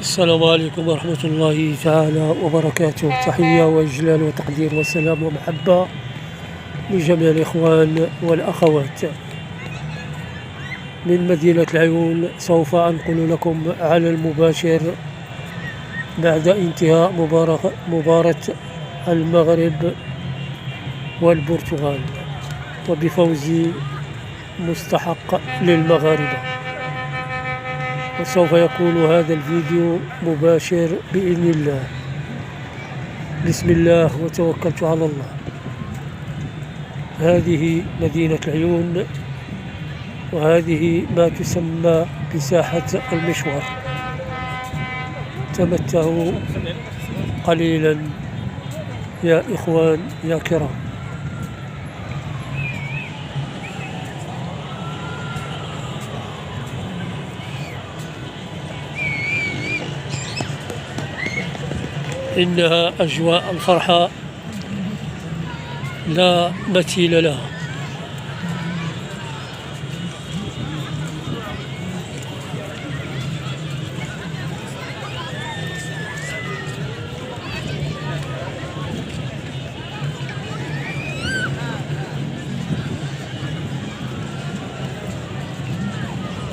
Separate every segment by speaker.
Speaker 1: السلام عليكم ورحمة الله تعالى وبركاته. تحية وإجلال وتقدير وسلام ومحبة لجميع الإخوان والأخوات من مدينة العيون. سوف أنقل لكم على المباشر بعد انتهاء مباراة المغرب والبرتغال وبفوز مستحق للمغاربة، وسوف يكون هذا الفيديو مباشر بإذن الله. بسم الله وتوكلت على الله. هذه مدينة العيون، وهذه ما تسمى بساحة المشوار. تمتعوا قليلا يا إخوان يا كرام. إنها أجواء الفرحة لا مثيل لها.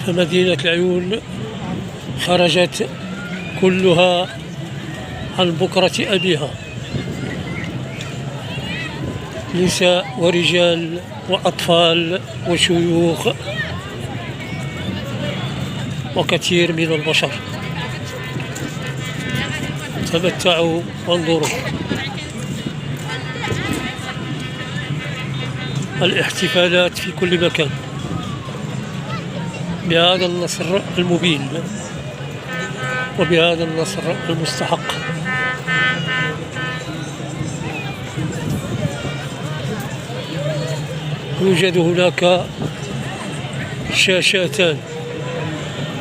Speaker 1: فمدينة العيون خرجت كلها عن بكرة أبيها، نساء ورجال وأطفال وشيوخ وكثير من البشر. تمتعوا وانظروا الاحتفالات في كل مكان بهذا النصر المبين وبهذا النصر المستحق. يوجد هناك شاشتان،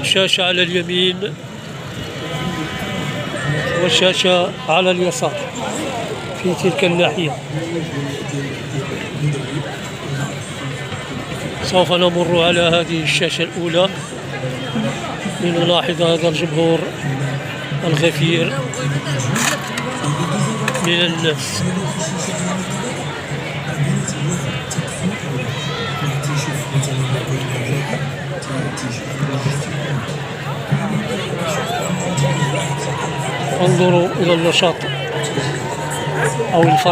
Speaker 1: شاشة على اليمين وشاشة على اليسار في تلك الناحية. سوف نمر على هذه الشاشة الأولى لنلاحظ هذا الجمهور الغفير من الناس. انظروا إلى النشاط أو الفرح